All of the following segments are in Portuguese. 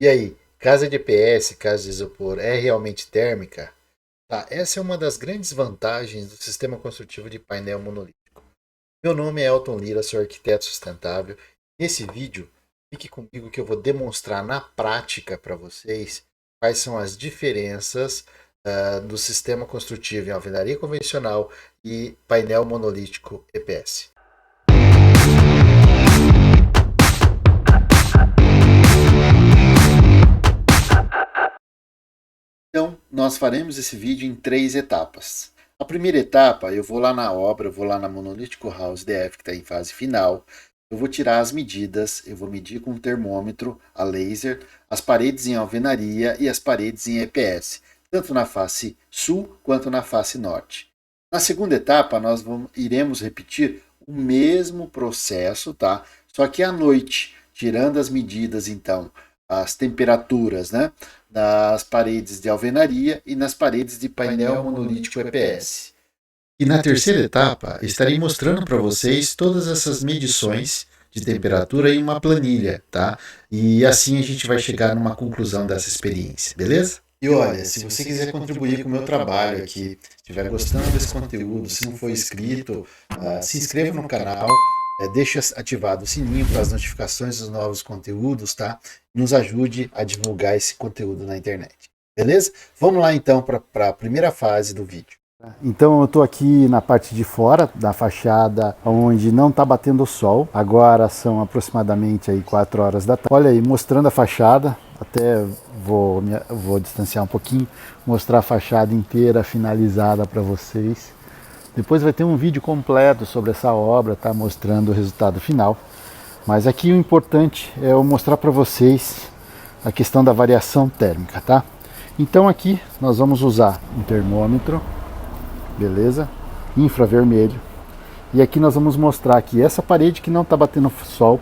E aí, casa de EPS, casa de isopor, é realmente térmica? Tá, essa é uma das grandes vantagens do sistema construtivo de painel monolítico. Meu nome é Elton Lira, sou arquiteto sustentável. Nesse vídeo, fique comigo que eu vou demonstrar na prática para vocês quais são as diferenças do sistema construtivo em alvenaria convencional e painel monolítico EPS. Então, nós faremos esse vídeo em 3 etapas. A primeira etapa, eu vou lá na obra, eu vou lá na Monolítico House DF, que está em fase final. Eu vou tirar as medidas, eu vou medir com um termômetro a laser, as paredes em alvenaria e as paredes em EPS, tanto na face sul quanto na face norte. Na segunda etapa, nós iremos repetir o mesmo processo, tá? Só que à noite, tirando as medidas, então, as temperaturas, né, nas paredes de alvenaria e nas paredes de painel monolítico EPS. E na terceira etapa, estarei mostrando para vocês todas essas medições de temperatura em uma planilha, tá? E assim a gente vai chegar numa conclusão dessa experiência, beleza? E olha, se você quiser contribuir com o meu trabalho aqui, estiver gostando desse conteúdo, se não for inscrito, se inscreva no canal, deixe ativado o sininho para as notificações dos novos conteúdos, tá? Nos ajude a divulgar esse conteúdo na internet, beleza? Vamos lá então para a primeira fase do vídeo. Então eu estou aqui na parte de fora da fachada, onde não está batendo o sol. Agora são aproximadamente aí 4 horas da tarde. Olha aí, mostrando a fachada, até vou distanciar um pouquinho, mostrar a fachada inteira finalizada para vocês. Depois vai ter um vídeo completo sobre essa obra, tá, mostrando o resultado final. Mas aqui o importante é eu mostrar para vocês a questão da variação térmica, tá? Então aqui nós vamos usar um termômetro, beleza? Infravermelho. E aqui nós vamos mostrar que essa parede que não está batendo sol,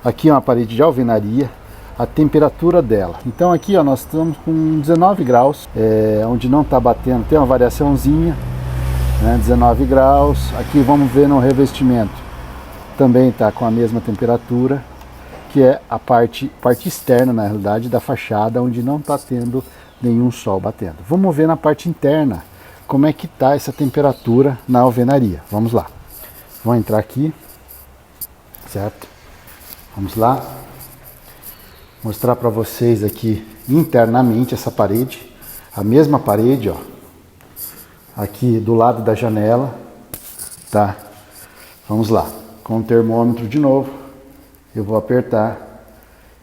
aqui é uma parede de alvenaria, a temperatura dela. Então aqui ó, nós estamos com 19 graus, onde não está batendo, tem uma variaçãozinha, 19 graus. Aqui vamos ver no revestimento, também está com a mesma temperatura, que é a parte externa, na realidade, da fachada, onde não está tendo nenhum sol batendo. Vamos ver na parte interna como é que está essa temperatura na alvenaria. Vamos lá, vou entrar aqui, certo? Vamos lá, mostrar para vocês aqui internamente essa parede, a mesma parede, ó, aqui do lado da janela, tá? Vamos lá, com o termômetro de novo, eu vou apertar,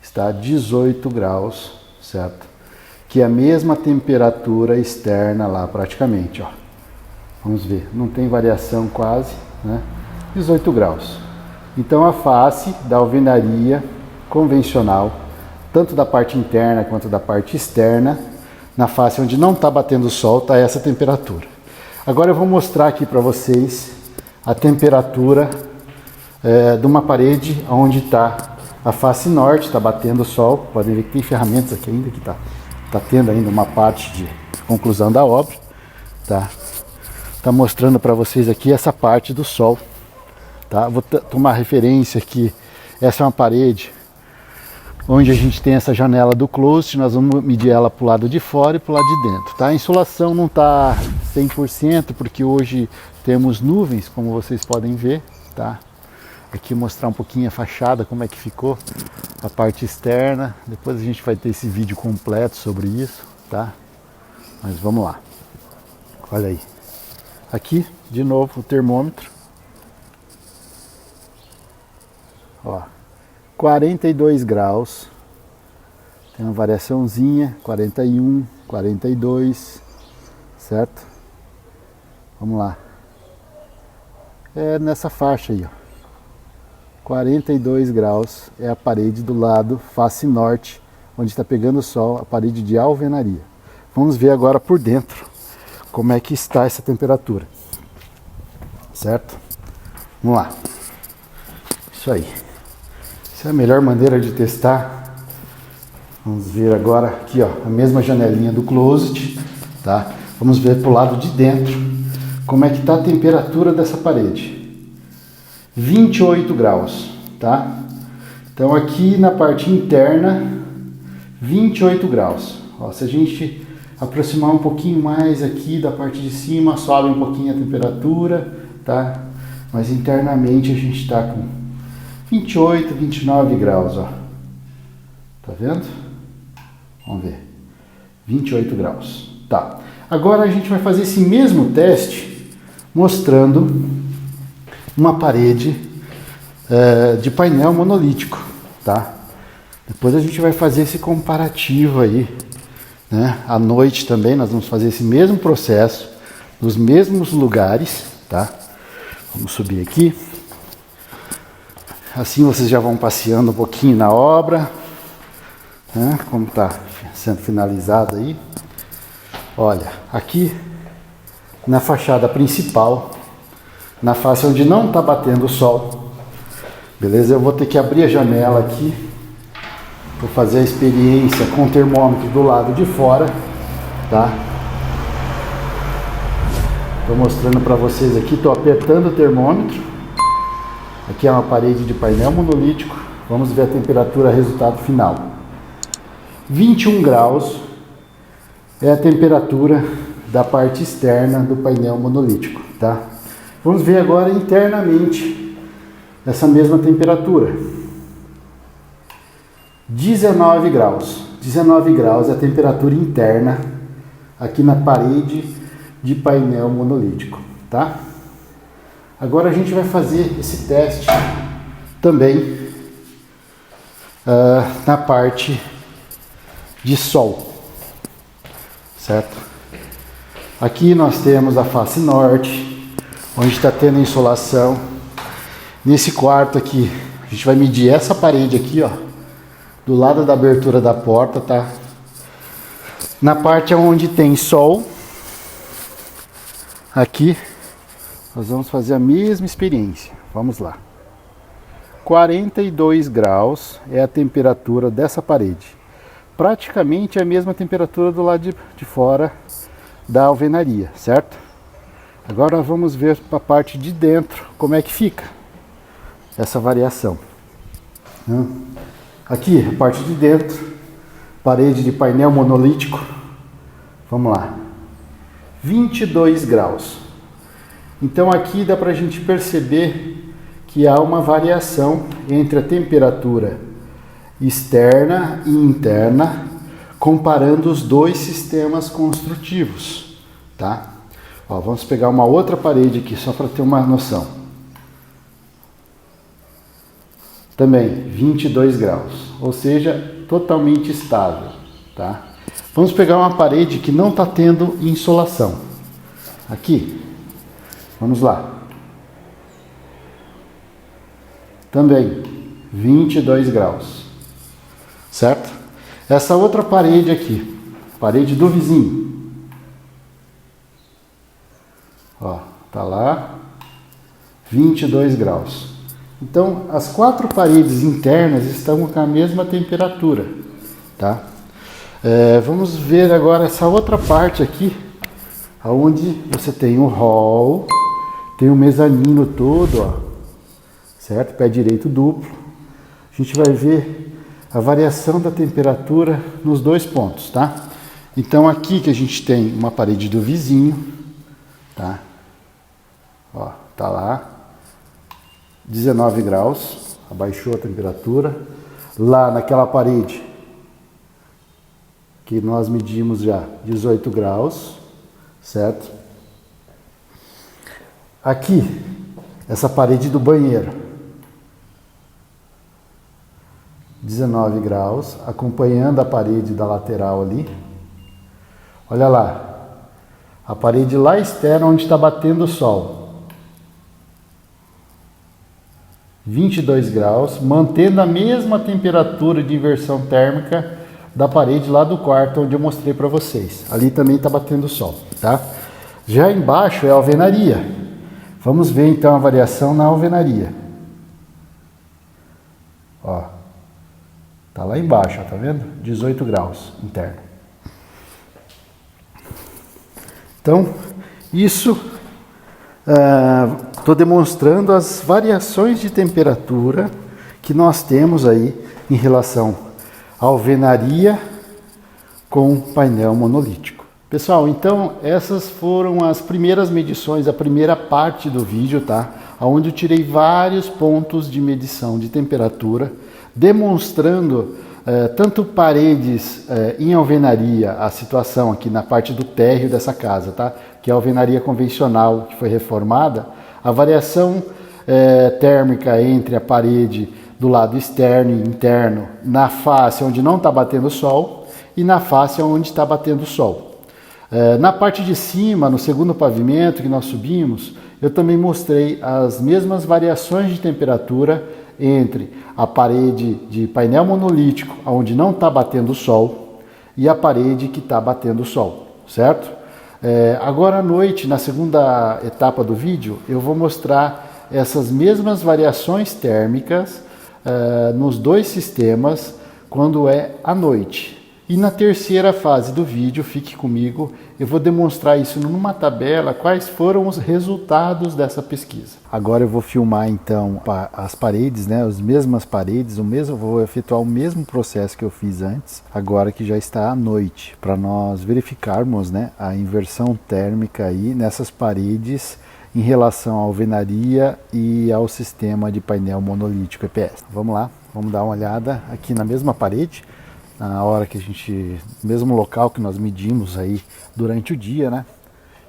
está a 18 graus, certo? Que é a mesma temperatura externa lá praticamente, ó. Vamos ver, não tem variação quase, né? 18 graus. Então a face da alvenaria convencional, tanto da parte interna quanto da parte externa, na face onde não está batendo o sol, está essa temperatura. Agora eu vou mostrar aqui para vocês a temperatura de uma parede onde está a face norte, está batendo o sol. Podem ver que tem ferramentas aqui ainda, que está tendo ainda uma parte de conclusão da obra. Tá mostrando para vocês aqui essa parte do sol. Tá? Vou tomar referência aqui, essa é uma parede onde a gente tem essa janela do closet, nós vamos medir ela para o lado de fora e para o lado de dentro. Tá? A insolação não está 100%, porque hoje temos nuvens, como vocês podem ver. Tá? Aqui mostrar um pouquinho a fachada, como é que ficou, a parte externa. Depois a gente vai ter esse vídeo completo sobre isso. Tá? Mas vamos lá. Olha aí. Aqui, de novo, o termômetro. Ó. 42 graus, tem uma variaçãozinha, 41, 42, certo? Vamos lá. É nessa faixa aí, ó. 42 graus é a parede do lado face norte, onde está pegando o sol, a parede de alvenaria. Vamos ver agora por dentro como é que está essa temperatura, certo? Vamos lá. Isso aí. Essa é a melhor maneira de testar. Vamos ver agora aqui, ó, a mesma janelinha do closet, tá? Vamos ver pro lado de dentro como é que tá a temperatura dessa parede. 28 graus, tá? Então aqui na parte interna, 28 graus. Ó, se a gente aproximar um pouquinho mais aqui da parte de cima, sobe um pouquinho a temperatura, tá? Mas internamente a gente está com 28, 29 graus, ó. Tá vendo? Vamos ver. 28 graus. Tá. Agora a gente vai fazer esse mesmo teste mostrando uma parede de painel monolítico, tá? Depois a gente vai fazer esse comparativo aí, né? À noite também nós vamos fazer esse mesmo processo nos mesmos lugares, tá? Vamos subir aqui. Assim vocês já vão passeando um pouquinho na obra, né? Como está sendo finalizado aí. Olha, aqui na fachada principal, na face onde não está batendo o sol, beleza? Eu vou ter que abrir a janela aqui, vou fazer a experiência com o termômetro do lado de fora, tá? Estou mostrando para vocês aqui, estou apertando o termômetro. Aqui é uma parede de painel monolítico. Vamos ver a temperatura, resultado final. 21 graus é a temperatura da parte externa do painel monolítico, tá? Vamos ver agora internamente essa mesma temperatura. 19 graus. 19 graus é a temperatura interna aqui na parede de painel monolítico, tá? Agora a gente vai fazer esse teste também na parte de sol, certo? Aqui nós temos a face norte, onde está tendo insolação. Nesse quarto aqui, a gente vai medir essa parede aqui, ó, do lado da abertura da porta, tá? Na parte onde tem sol, aqui, nós vamos fazer a mesma experiência. Vamos lá. 42 graus é a temperatura dessa parede. Praticamente a mesma temperatura do lado de fora da alvenaria, certo? Agora vamos ver para a parte de dentro como é que fica essa variação. Aqui, a parte de dentro, parede de painel monolítico. Vamos lá. 22 graus. Então aqui dá para a gente perceber que há uma variação entre a temperatura externa e interna, comparando os dois sistemas construtivos, tá? Ó, vamos pegar uma outra parede aqui só para ter uma noção. Também 22 graus, ou seja, totalmente estável, tá? Vamos pegar uma parede que não está tendo insolação. Aqui, vamos lá. Também 22 graus, certo? Essa outra parede aqui, parede do vizinho. Ó, tá lá, 22 graus. Então, as quatro paredes internas estão com a mesma temperatura, tá? Vamos ver agora essa outra parte aqui, onde você tem o hall, tem o mezanino todo, ó, certo? Pé direito duplo. A gente vai ver a variação da temperatura nos dois pontos, tá? Então, aqui que a gente tem uma parede do vizinho, tá? Ó, tá lá. 19 graus, abaixou a temperatura. Lá naquela parede que nós medimos já 18 graus, certo? Aqui, essa parede do banheiro, 19 graus, acompanhando a parede da lateral ali. Olha lá, a parede lá externa onde está batendo o sol. 22 graus, mantendo a mesma temperatura de inversão térmica da parede lá do quarto onde eu mostrei para vocês. Ali também está batendo o sol, tá? Já embaixo é a alvenaria. Vamos ver então a variação na alvenaria. Ó, tá lá embaixo, ó, tá vendo? 18 graus interno. Então, isso estou demonstrando as variações de temperatura que nós temos aí em relação à alvenaria com painel monolítico. Pessoal, então essas foram as primeiras medições, a primeira parte do vídeo, tá? Onde eu tirei vários pontos de medição de temperatura, demonstrando tanto paredes em alvenaria, a situação aqui na parte do térreo dessa casa, tá? Que é a alvenaria convencional que foi reformada, a variação térmica entre a parede do lado externo e interno, na face onde não está batendo sol e na face onde está batendo sol. Na parte de cima, no segundo pavimento que nós subimos, eu também mostrei as mesmas variações de temperatura entre a parede de painel monolítico, onde não está batendo sol, e a parede que está batendo sol, certo? Agora à noite, na segunda etapa do vídeo, eu vou mostrar essas mesmas variações térmicas nos dois sistemas quando é à noite. E na terceira fase do vídeo, fique comigo, eu vou demonstrar isso numa tabela, quais foram os resultados dessa pesquisa. Agora eu vou filmar então as paredes, né, as mesmas paredes, vou efetuar o mesmo processo que eu fiz antes, agora que já está à noite, para nós verificarmos, né, a inversão térmica aí nessas paredes em relação à alvenaria e ao sistema de painel monolítico EPS. Vamos lá, vamos dar uma olhada aqui na mesma parede, na hora que a gente, mesmo local que nós medimos aí durante o dia, né?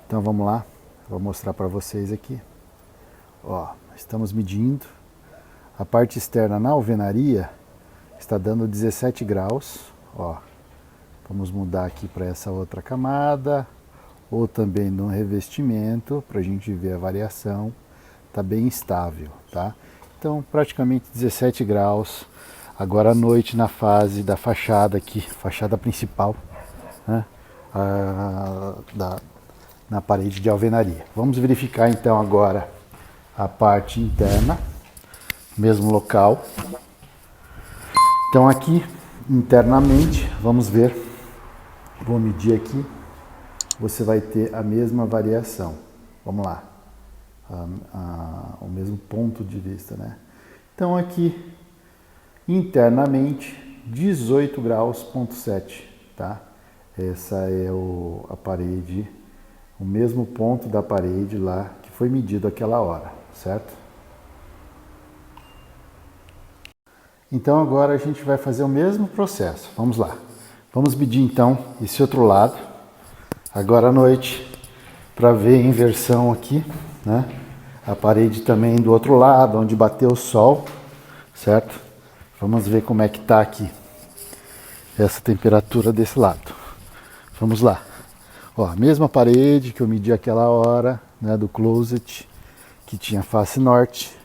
Então vamos lá, vou mostrar para vocês aqui. Ó, estamos medindo. A parte externa na alvenaria está dando 17 graus. Ó, vamos mudar aqui para essa outra camada, ou também no revestimento, para a gente ver a variação. Tá bem estável, tá? Então praticamente 17 graus. Agora à noite na fase da fachada aqui, fachada principal, né? Na parede de alvenaria. Vamos verificar então agora a parte interna, mesmo local. Então aqui internamente, vamos ver, vou medir aqui, você vai ter a mesma variação. Vamos lá, o mesmo ponto de vista, né? Então aqui internamente 18 graus,7, tá? Essa é a parede, o mesmo ponto da parede lá que foi medido aquela hora, certo? Então agora a gente vai fazer o mesmo processo. Vamos lá. Vamos medir então esse outro lado, agora à noite, para ver a inversão aqui, né? A parede também do outro lado, onde bateu o sol, certo? Vamos ver como é que está aqui essa temperatura desse lado. Vamos lá. Ó, a mesma parede que eu medi aquela hora, né, do closet, que tinha face norte.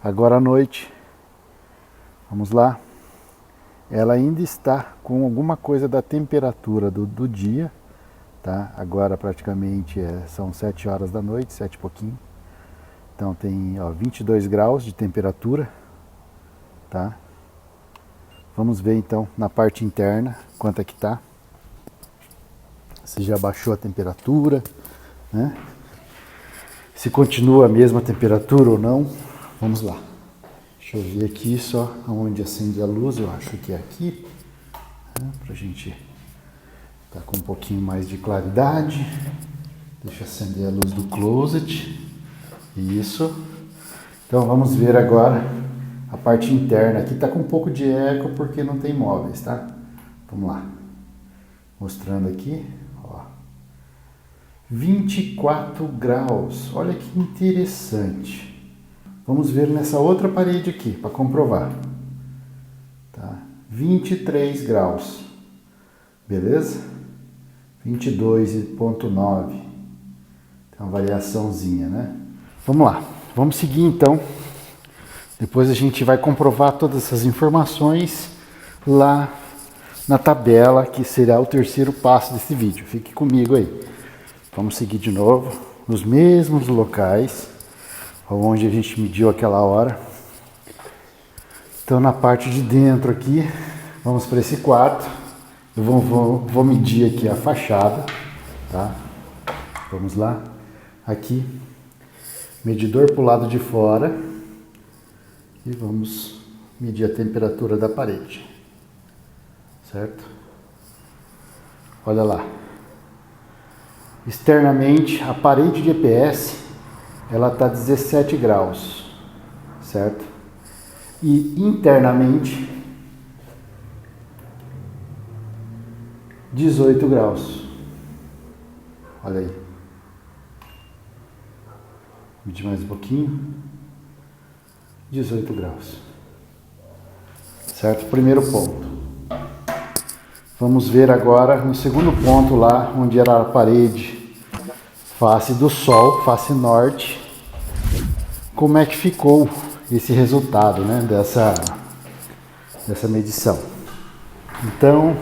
Agora à noite, vamos lá. Ela ainda está com alguma coisa da temperatura do dia, tá? Agora praticamente são 7 horas da noite, 7 e pouquinho. Então tem 22 graus de temperatura, tá? Vamos ver então na parte interna quanto é que tá. Se já baixou a temperatura, né? Se continua a mesma temperatura ou não. Vamos lá. Deixa eu ver aqui só onde acende a luz, eu acho que é aqui, né? Pra gente tá com um pouquinho mais de claridade. Deixa eu acender a luz do closet. Isso. Então vamos ver agora a parte interna. Aqui está com um pouco de eco porque não tem móveis, tá? Vamos lá. Mostrando aqui, ó. 24 graus. Olha que interessante. Vamos ver nessa outra parede aqui para comprovar. Tá? 23 graus. Beleza? 22,9. Tem uma variaçãozinha, né? Vamos lá. Vamos seguir então. Depois a gente vai comprovar todas essas informações lá na tabela, que será o terceiro passo desse vídeo. Fique comigo aí. Vamos seguir de novo nos mesmos locais onde a gente mediu aquela hora. Então na parte de dentro aqui, vamos para esse quarto. Eu vou medir aqui a fachada, tá? Vamos lá. Aqui, medidor para o lado de fora. E vamos medir a temperatura da parede, certo? Olha lá. Externamente, a parede de EPS, ela está 17 graus, certo? E internamente, 18 graus. Olha aí. Medir mais um pouquinho. 18 graus. Certo? Primeiro ponto. Vamos ver agora no segundo ponto lá, onde era a parede face do sol, face norte, como é que ficou esse resultado, né, dessa medição. Então,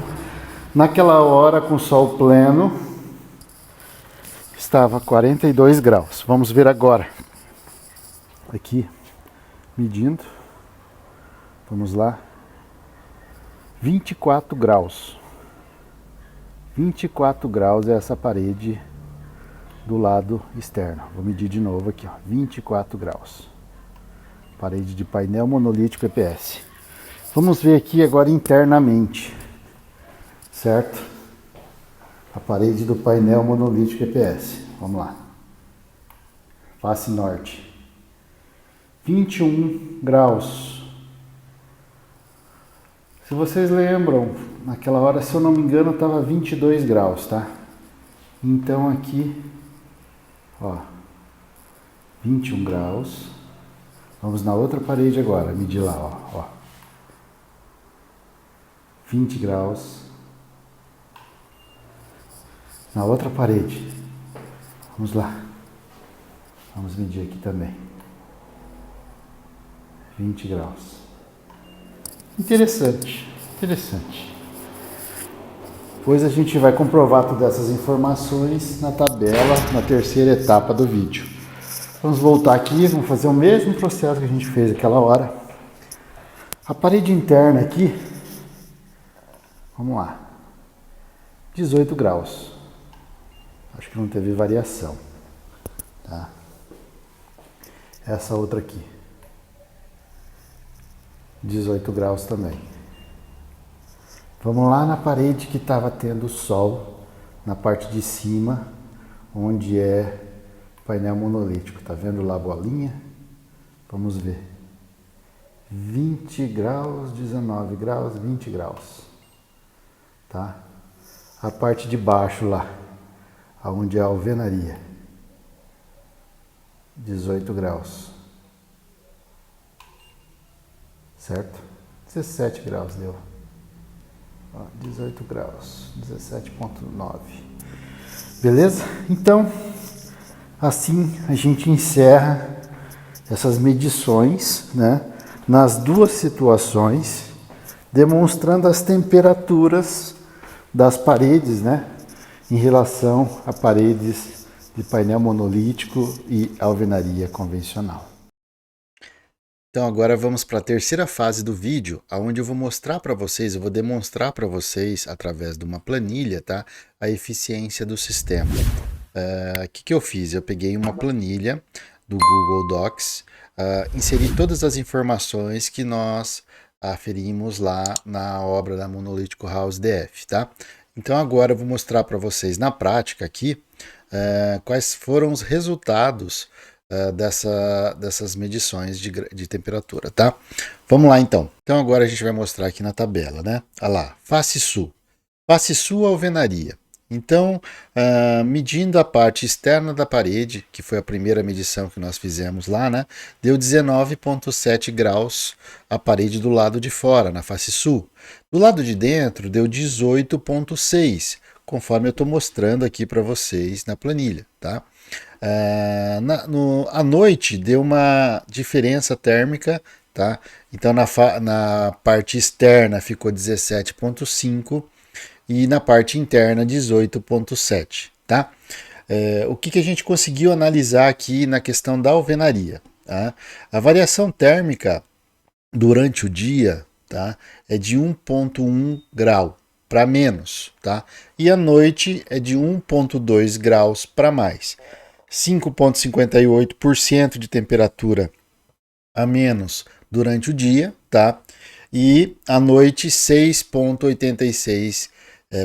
naquela hora com sol pleno, estava 42 graus. Vamos ver agora. Aqui, medindo. Vamos lá. 24 graus. 24 graus é essa parede do lado externo. Vou medir de novo aqui, ó. 24 graus. Parede de painel monolítico EPS. Vamos ver aqui agora internamente. Certo? A parede do painel monolítico EPS. Vamos lá. Face norte. 21 graus. Se vocês lembram, naquela hora, se eu não me engano, estava 22 graus, tá? Então aqui, ó, 21 graus. Vamos na outra parede agora, medir lá, ó. 20 graus. Na outra parede. Vamos lá. Vamos medir aqui também. 20 graus. Interessante, interessante. Depois a gente vai comprovar todas essas informações na tabela, na terceira etapa do vídeo. Vamos voltar aqui, vamos fazer o mesmo processo que a gente fez aquela hora. A parede interna aqui, vamos lá, 18 graus. Acho que não teve variação, tá? Essa outra aqui. 18 graus também. Vamos lá na parede que estava tendo sol, na parte de cima, onde é painel monolítico. Tá vendo lá a bolinha? Vamos ver. 20 graus, 19 graus, 20 graus. Tá? A parte de baixo lá, onde é a alvenaria. 18 graus. Certo? 17 graus deu. Ó, 18 graus, 17,9. Beleza? Então, assim a gente encerra essas medições, né, nas duas situações, demonstrando as temperaturas das paredes, né, em relação a paredes de painel monolítico e alvenaria convencional. Então agora vamos para a terceira fase do vídeo, onde eu vou mostrar para vocês, eu vou demonstrar para vocês, através de uma planilha, tá, a eficiência do sistema. O que eu fiz? Eu peguei uma planilha do Google Docs, inseri todas as informações que nós aferimos lá na obra da Monolítico House DF, tá? Então agora eu vou mostrar para vocês na prática aqui quais foram os resultados dessas medições de temperatura, tá? Vamos lá então. Então agora a gente vai mostrar aqui na tabela, né? Olha lá, face sul. Face sul, alvenaria. Então, medindo a parte externa da parede, que foi a primeira medição que nós fizemos lá, né? Deu 19,7 graus a parede do lado de fora, na face sul. Do lado de dentro, deu 18,6, conforme eu estou mostrando aqui para vocês na planilha, tá? À noite deu uma diferença térmica, tá? Então na parte externa ficou 17,5 e na parte interna 18,7, tá? O que a gente conseguiu analisar aqui na questão da alvenaria, tá? A variação térmica durante o dia, tá, é de 1,1 grau para menos, tá? E à noite é de 1,2 graus para mais. 5,58% de temperatura a menos durante o dia, tá? E à noite 6,86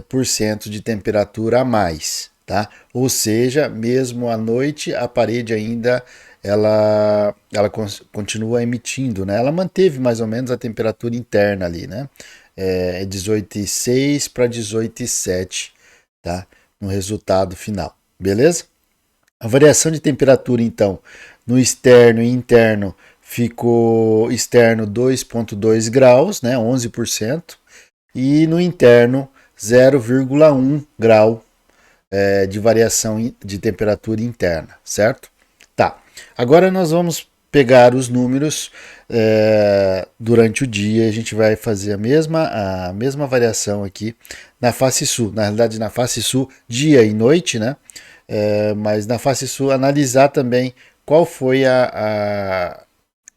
por cento de temperatura a mais, tá? Ou seja, mesmo à noite a parede ainda ela continua emitindo, né? Ela manteve mais ou menos a temperatura interna ali, né? 18,6 para 18,7, tá? No resultado final, beleza? A variação de temperatura, então, no externo e interno ficou externo 2,2 graus, né? 11%, e no interno 0,1 grau de variação de temperatura interna, certo? Tá. Agora nós vamos pegar os números durante o dia. A gente vai fazer a mesma variação aqui na face sul. Na realidade, na face sul, dia e noite, né? Mas na face sul, analisar também qual foi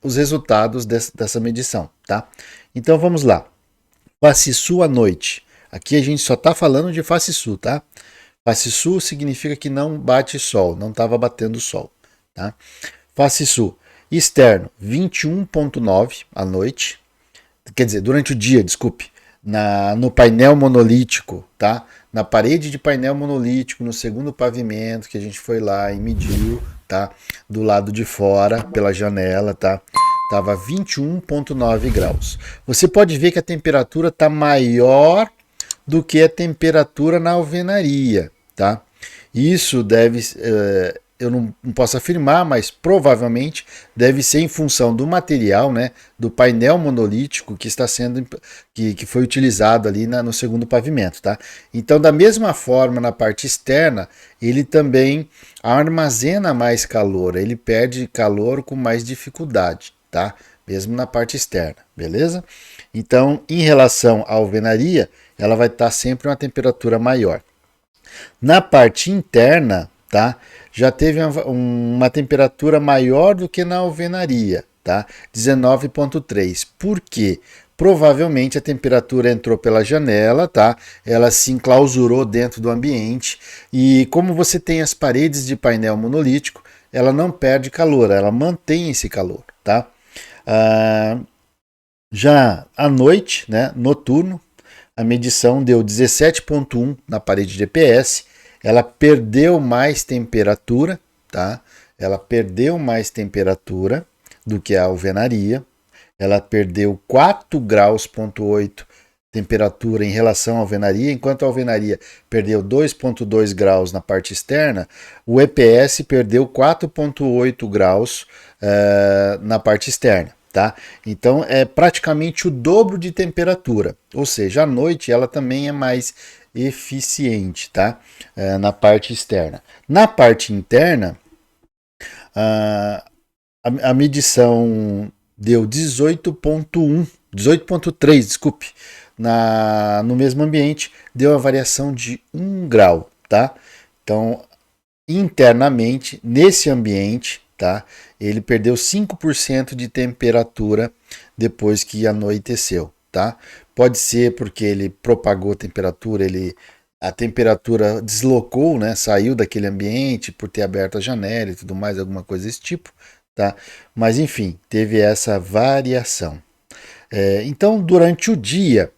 os resultados dessa medição, tá? Então vamos lá. Face sul à noite. Aqui a gente só está falando de face sul, tá? Face sul significa que não bate sol, não estava batendo sol, tá? Face sul externo 21,9 à noite, quer dizer, durante o dia, desculpe, no painel monolítico, tá? Na parede de painel monolítico, no segundo pavimento que a gente foi lá e mediu, tá? Do lado de fora, pela janela, tá? Tava 21,9 graus. Você pode ver que a temperatura está maior do que a temperatura na alvenaria, tá? Isso deve, eu não posso afirmar, mas provavelmente deve ser em função do material, né, do painel monolítico que está sendo que foi utilizado ali no segundo pavimento, tá? Então, da mesma forma, na parte externa, ele também armazena mais calor, ele perde calor com mais dificuldade, tá? Mesmo na parte externa, beleza? Então, em relação à alvenaria, ela vai estar sempre uma temperatura maior. Na parte interna, tá? Já teve uma temperatura maior do que na alvenaria, tá? 19,3. Por quê? Provavelmente a temperatura entrou pela janela, tá? Ela se enclausurou dentro do ambiente e como você tem as paredes de painel monolítico, ela não perde calor, ela mantém esse calor, tá? Já à noite, né, noturno, a medição deu 17,1 na parede de EPS, ela perdeu mais temperatura, tá? Ela perdeu mais temperatura do que a alvenaria, ela perdeu 4 graus,8 temperatura em relação à alvenaria, enquanto a alvenaria perdeu 2,2 graus na parte externa, o EPS perdeu 4,8 graus na parte externa. Tá? Então é praticamente o dobro de temperatura, ou seja, à noite ela também é mais eficiente, tá? Na parte externa. Na parte interna, a medição deu 18,3, desculpe, no mesmo ambiente, deu a variação de 1 grau, tá? Então, internamente, nesse ambiente, tá? Ele perdeu 5% de temperatura depois que anoiteceu, tá? Pode ser porque ele propagou temperatura, a temperatura deslocou, né? Saiu daquele ambiente por ter aberto a janela e tudo mais, alguma coisa desse tipo, tá? Mas enfim, teve essa variação. Então, durante o dia,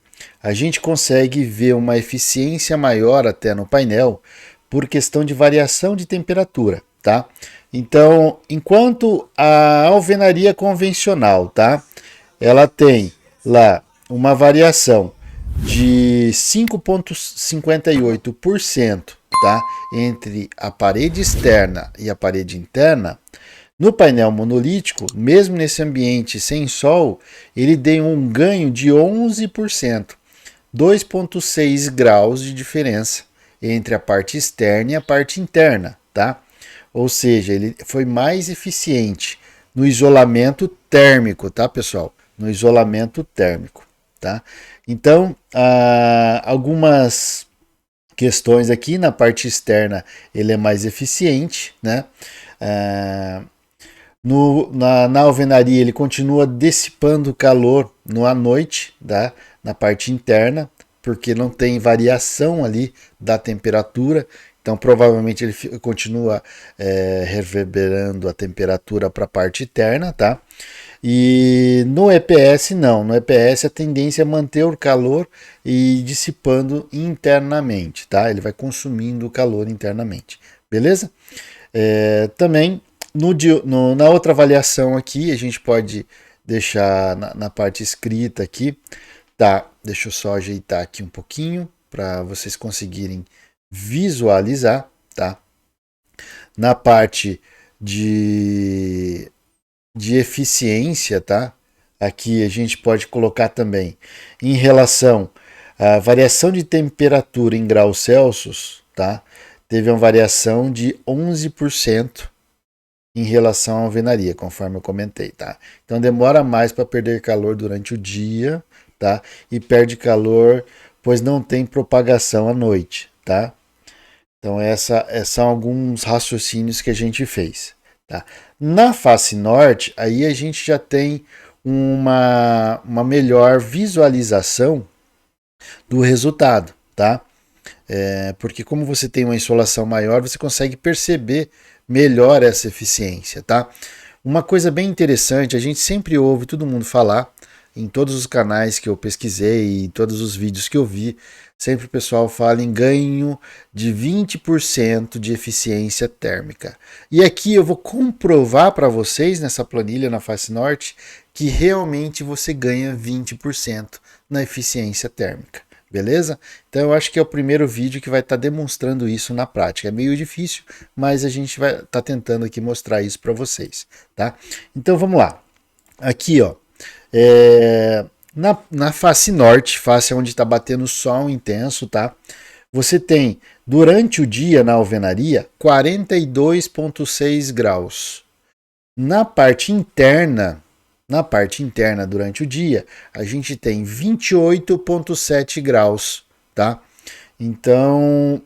a gente consegue ver uma eficiência maior até no painel por questão de variação de temperatura, tá? Então, enquanto a alvenaria convencional, tá? Ela tem lá uma variação de 5,58%, tá? Entre a parede externa e a parede interna. No painel monolítico, mesmo nesse ambiente sem sol, ele deu um ganho de 11%, 2,6 graus de diferença entre a parte externa e a parte interna, tá? Ou seja, ele foi mais eficiente no isolamento térmico, tá, pessoal? No isolamento térmico, tá? Então, algumas questões aqui na parte externa, ele é mais eficiente, né? Na alvenaria, ele continua dissipando calor à noite, tá? Na parte interna, porque não tem variação ali da temperatura. Então, provavelmente ele continua reverberando a temperatura para a parte interna, tá? E no EPS não, no EPS a tendência é manter o calor e dissipando internamente, tá? Ele vai consumindo o calor internamente, beleza? Também na outra avaliação aqui, a gente pode deixar na parte escrita aqui, tá? Deixa eu só ajeitar aqui um pouquinho para vocês conseguirem visualizar, tá? Na parte de eficiência, tá? Aqui a gente pode colocar também em relação à variação de temperatura em graus Celsius, tá? Teve uma variação de 11% em relação à alvenaria, conforme eu comentei, tá? Então demora mais para perder calor durante o dia, tá? E perde calor pois não tem propagação à noite, tá? Então são alguns raciocínios que a gente fez, tá? Na face norte, aí a gente já tem uma melhor visualização do resultado, tá? Porque como você tem uma insolação maior, você consegue perceber melhor essa eficiência, tá? Uma coisa bem interessante, a gente sempre ouve todo mundo falar, em todos os canais que eu pesquisei, em todos os vídeos que eu vi, sempre o pessoal fala em ganho de 20% de eficiência térmica. E aqui eu vou comprovar para vocês nessa planilha na face norte que realmente você ganha 20% na eficiência térmica. Beleza? Então eu acho que é o primeiro vídeo que vai estar demonstrando isso na prática. É meio difícil, mas a gente vai estar tentando aqui mostrar isso para vocês, tá? Então vamos lá. Aqui, ó, na face norte, face onde está batendo sol intenso, tá? Você tem durante o dia na alvenaria 42,6 graus. Na parte interna durante o dia, a gente tem 28,7 graus, tá? Então,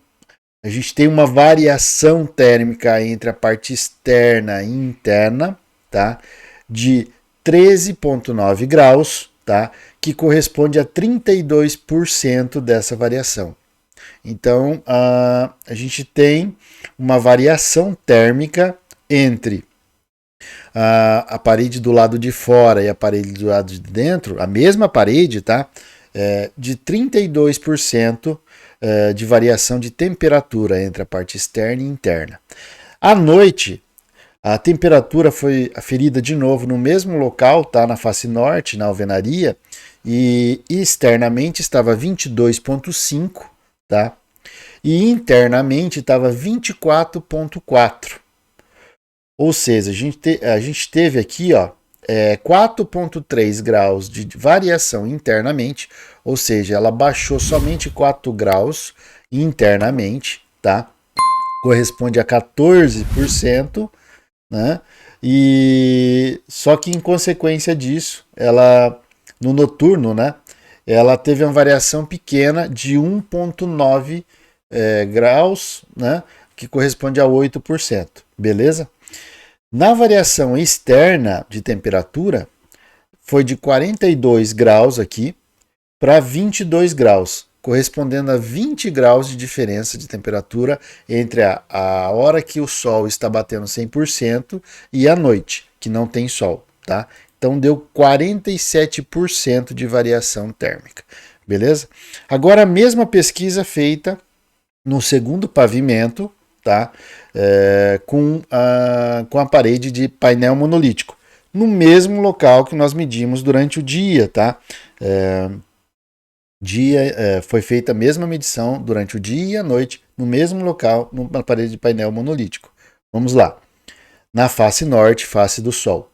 a gente tem uma variação térmica entre a parte externa e interna, tá? De 13,9 graus, tá? Que corresponde a 32% dessa variação. Então, a gente tem uma variação térmica entre a parede do lado de fora e a parede do lado de dentro, a mesma parede, tá? De 32% de variação de temperatura entre a parte externa e interna. À noite, a temperatura foi aferida de novo no mesmo local, tá? Na face norte, na alvenaria, e externamente estava 22,5, tá? E internamente estava 24,4. Ou seja, a gente teve aqui, ó, 4,3 graus de variação internamente, ou seja, ela baixou somente 4 graus internamente, tá? Corresponde a 14%, né? E só que em consequência disso, ela no noturno, né? Ela teve uma variação pequena de 1,9 graus, né? Que corresponde a 8%, beleza? Na variação externa de temperatura, foi de 42 graus aqui para 22 graus, correspondendo a 20 graus de diferença de temperatura entre a hora que o sol está batendo 100% e a noite, que não tem sol, tá? Então deu 47% de variação térmica, beleza? Agora a mesma pesquisa feita no segundo pavimento, tá? Com a parede de painel monolítico, no mesmo local que nós medimos durante o dia, tá? Foi feita a mesma medição durante o dia e a noite, no mesmo local, na parede de painel monolítico. Vamos lá. Na face norte, face do sol.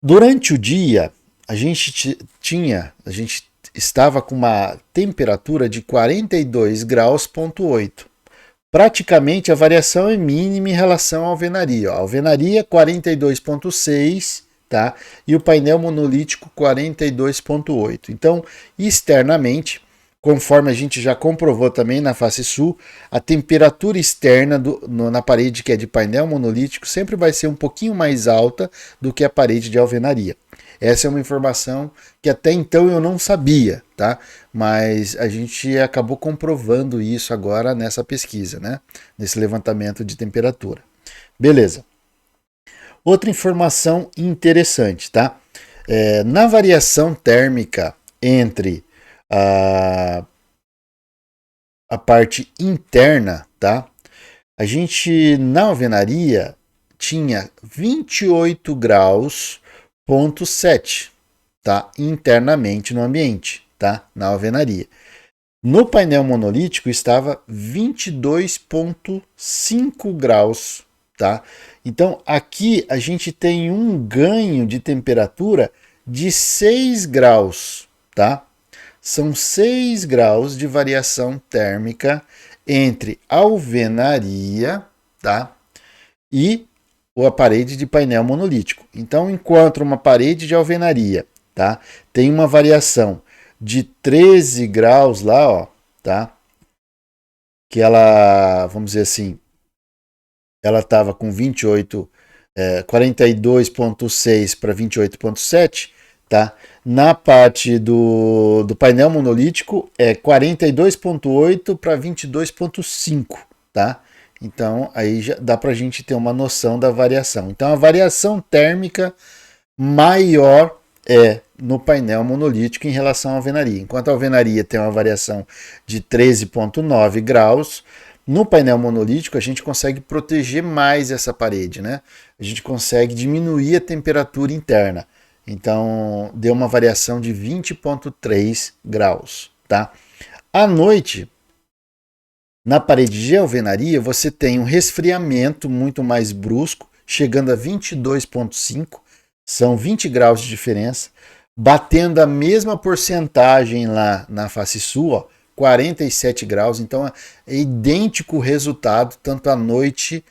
Durante o dia, a gente estava com uma temperatura de 42 graus,8. Praticamente a variação é mínima em relação à alvenaria. A alvenaria 42,6, tá? E o painel monolítico 42,8. Então, externamente, conforme a gente já comprovou também na face sul, a temperatura externa na parede que é de painel monolítico sempre vai ser um pouquinho mais alta do que a parede de alvenaria. Essa é uma informação que até então eu não sabia, tá? Mas a gente acabou comprovando isso agora nessa pesquisa, né? Nesse levantamento de temperatura. Beleza. Outra informação interessante, tá? Na variação térmica entre a parte interna, tá? A gente na alvenaria tinha 28 graus, ponto 7, tá? Internamente no ambiente, tá? Na alvenaria. No painel monolítico estava 22,5 graus, tá? Então aqui a gente tem um ganho de temperatura de 6 graus, tá? São 6 graus de variação térmica entre alvenaria, tá? E a parede de painel monolítico. Então, enquanto uma parede de alvenaria, tá, tem uma variação de 13 graus lá, ó, tá? Que ela, vamos dizer assim, ela estava com 42,6 para 28,7, tá? Na parte do painel monolítico é 42,8 para 22,5, tá? Então aí já dá para a gente ter uma noção da variação. Então a variação térmica maior é no painel monolítico em relação à alvenaria. Enquanto a alvenaria tem uma variação de 13,9 graus, no painel monolítico a gente consegue proteger mais essa parede, né? A gente consegue diminuir a temperatura interna. Então deu uma variação de 20,3 graus, tá? À noite, na parede de alvenaria, você tem um resfriamento muito mais brusco, chegando a 22,5, são 20 graus de diferença, batendo a mesma porcentagem lá na face sul, ó, 47 graus, então é idêntico o resultado, tanto à noite,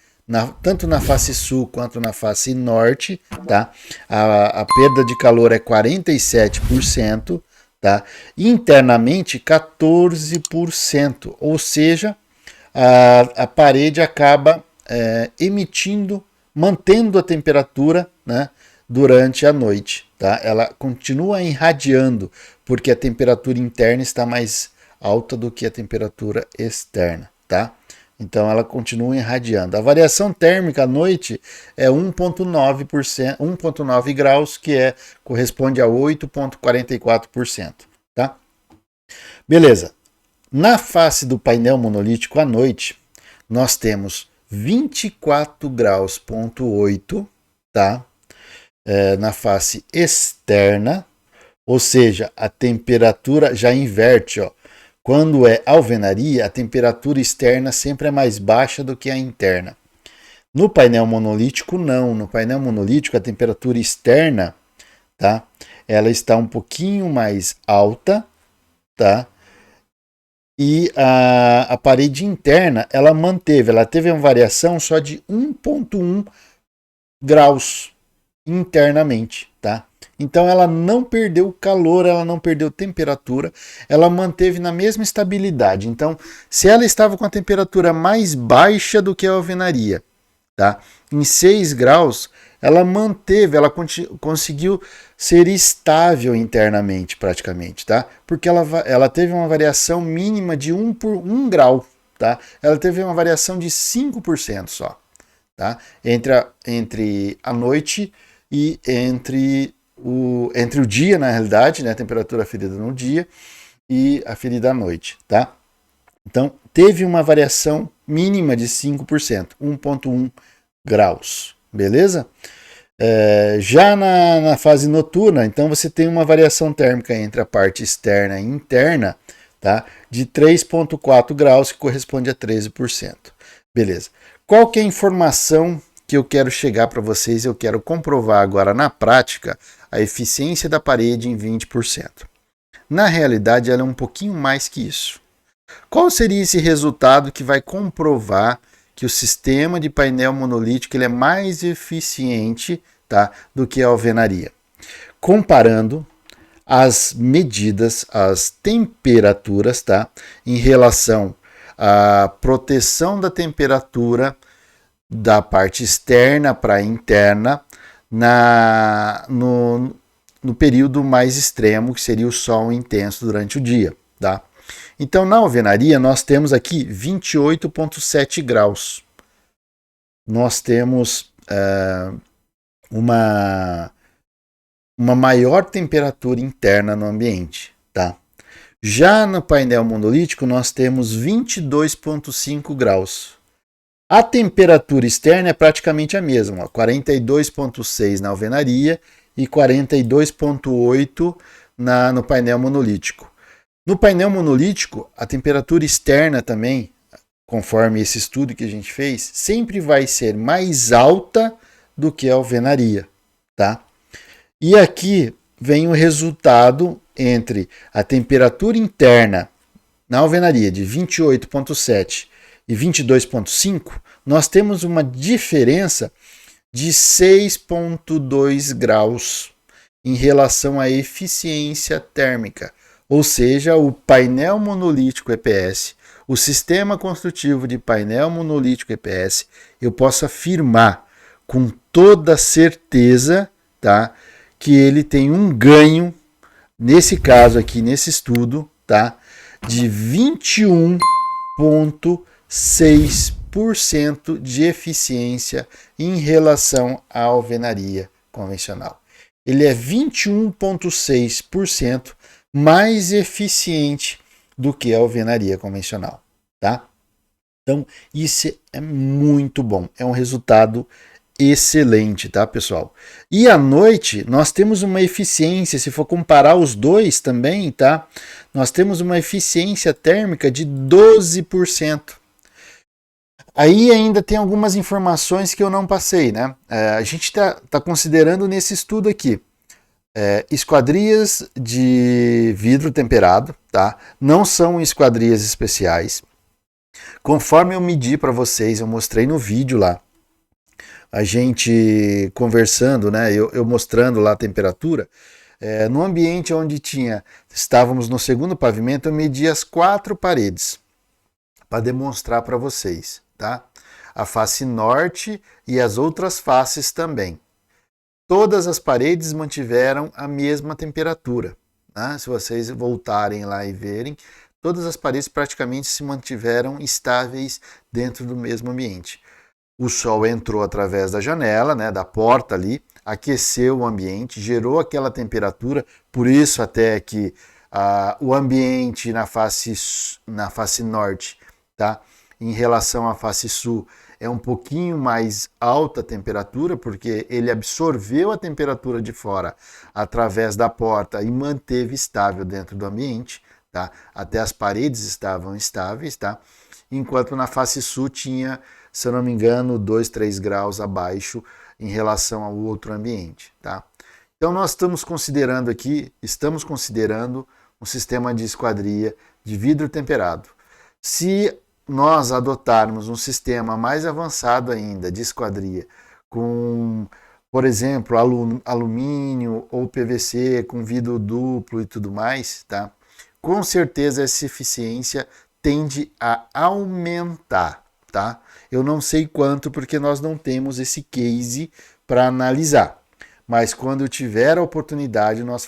tanto na face sul quanto na face norte, tá? A perda de calor é 47%, tá? Internamente 14%, ou seja, a parede acaba emitindo, mantendo a temperatura, né, durante a noite, tá? Ela continua irradiando, porque a temperatura interna está mais alta do que a temperatura externa, tá? Então ela continua irradiando. A variação térmica à noite é 1,9%, 1,9 graus, que corresponde a 8,44%, tá? Beleza. Na face do painel monolítico à noite, nós temos 24 graus, ponto 8, tá? Na face externa, ou seja, a temperatura já inverte, ó. Quando é alvenaria, a temperatura externa sempre é mais baixa do que a interna. No painel monolítico, não. No painel monolítico, a temperatura externa, tá? Ela está um pouquinho mais alta, tá? E a parede interna, ela teve uma variação só de 1,1 graus internamente, tá? Então ela não perdeu calor, ela não perdeu temperatura, ela manteve na mesma estabilidade. Então, se ela estava com a temperatura mais baixa do que a alvenaria, tá? Em 6 graus, ela manteve, ela conseguiu ser estável internamente praticamente, tá? Porque ela teve uma variação mínima de 1 grau, tá? Ela teve uma variação de 5% só, tá? Entre a noite e entre o dia, na realidade, né? A temperatura aferida no dia e aferida à noite, tá? Então, teve uma variação mínima de 5%, 1,1 graus, beleza? Já na fase noturna, então você tem uma variação térmica entre a parte externa e interna, tá? De 3,4 graus, que corresponde a 13%. Beleza. Qual que é a informação que eu quero chegar para vocês? Eu quero comprovar agora na prática a eficiência da parede em 20%. Na realidade, ela é um pouquinho mais que isso. Qual seria esse resultado que vai comprovar que o sistema de painel monolítico ele é mais eficiente, tá, do que a alvenaria? Comparando as medidas, as temperaturas, tá, em relação à proteção da temperatura da parte externa para a interna no período mais extremo, que seria o sol intenso durante o dia, tá? Então, na alvenaria, nós temos aqui 28,7 graus. Nós temos uma uma maior temperatura interna no ambiente, tá? Já no painel monolítico nós temos 22,5 graus. A temperatura externa é praticamente a mesma, 42,6 na alvenaria e 42,8 no painel monolítico. No painel monolítico, a temperatura externa também, conforme esse estudo que a gente fez, sempre vai ser mais alta do que a alvenaria, tá? E aqui vem o resultado entre a temperatura interna na alvenaria de 28,7 e 22,5, nós temos uma diferença de 6,2 graus em relação à eficiência térmica. Ou seja, o painel monolítico EPS, o sistema construtivo de painel monolítico EPS, eu posso afirmar com toda certeza, tá, que ele tem um ganho, nesse caso aqui, nesse estudo, tá, de 21,6% de eficiência em relação à alvenaria convencional. Ele é 21,6% mais eficiente do que a alvenaria convencional, tá? Então, isso é muito bom, é um resultado excelente, tá, pessoal? E à noite, nós temos uma eficiência, se for comparar os dois também, tá? Nós temos uma eficiência térmica de 12%. Aí ainda tem algumas informações que eu não passei, né? A gente tá considerando nesse estudo aqui esquadrias de vidro temperado, tá? Não são esquadrias especiais. Conforme eu medi para vocês, eu mostrei no vídeo lá, a gente conversando, né? Eu mostrando lá a temperatura. No ambiente onde estávamos no segundo pavimento, eu medi as 4 paredes para demonstrar para vocês, tá? A face norte e as outras faces também. Todas as paredes mantiveram a mesma temperatura, né? Se vocês voltarem lá e verem, todas as paredes praticamente se mantiveram estáveis dentro do mesmo ambiente. O sol entrou através da janela, né, da porta ali, aqueceu o ambiente, gerou aquela temperatura, por isso até que o ambiente na face norte, tá, em relação à face sul, é um pouquinho mais alta a temperatura, porque ele absorveu a temperatura de fora através da porta e manteve estável dentro do ambiente, tá? Até as paredes estavam estáveis, tá? Enquanto na face sul tinha, se eu não me engano, 2, 3 graus abaixo em relação ao outro ambiente, tá? Então nós estamos considerando um sistema de esquadria de vidro temperado. Se nós adotarmos um sistema mais avançado ainda de esquadria, com, por exemplo, alumínio ou PVC, com vidro duplo e tudo mais, tá? Com certeza essa eficiência tende a aumentar, tá? Eu não sei quanto, porque nós não temos esse case para analisar. Mas quando eu tiver a oportunidade, nós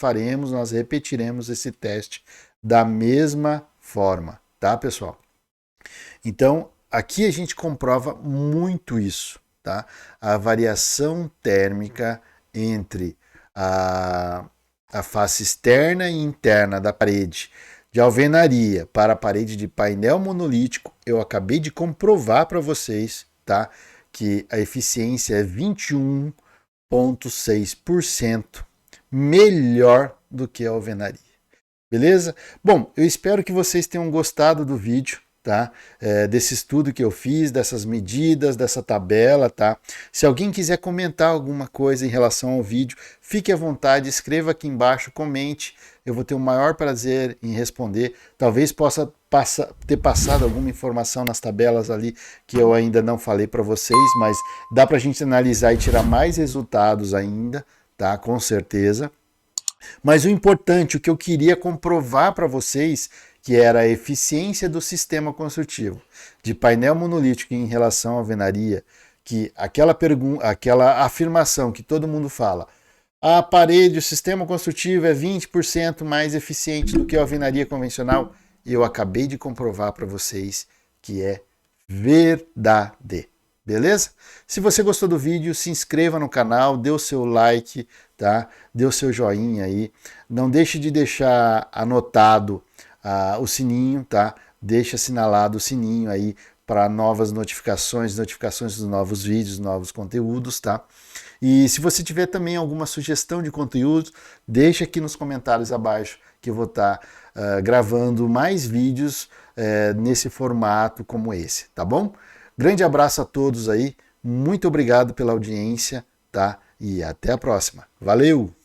repetiremos esse teste da mesma forma, tá, pessoal? Então, aqui a gente comprova muito isso, tá? A variação térmica entre a face externa e interna da parede de alvenaria para a parede de painel monolítico, eu acabei de comprovar para vocês, tá? Que a eficiência é 21,6% melhor do que a alvenaria. Beleza? Bom, eu espero que vocês tenham gostado do vídeo, tá? Desse estudo que eu fiz, dessas medidas, dessa tabela, tá? Se alguém quiser comentar alguma coisa em relação ao vídeo, fique à vontade, escreva aqui embaixo, comente, eu vou ter o maior prazer em responder. Talvez possa ter passado alguma informação nas tabelas ali que eu ainda não falei para vocês, mas dá para a gente analisar e tirar mais resultados ainda, tá? Com certeza. Mas o importante, o que eu queria comprovar para vocês, que era a eficiência do sistema construtivo de painel monolítico em relação à alvenaria, que aquela afirmação que todo mundo fala, a parede, o sistema construtivo é 20% mais eficiente do que a alvenaria convencional, eu acabei de comprovar para vocês que é verdade. Beleza? Se você gostou do vídeo, se inscreva no canal, dê o seu like, tá? Dê o seu joinha aí. Não deixe de deixar anotado o sininho, tá? Deixe assinalado o sininho aí para novas notificações dos novos vídeos, novos conteúdos, tá? E se você tiver também alguma sugestão de conteúdo, deixa aqui nos comentários abaixo que eu vou estar gravando mais vídeos nesse formato como esse, tá bom? Grande abraço a todos aí, muito obrigado pela audiência, tá? E até a próxima. Valeu!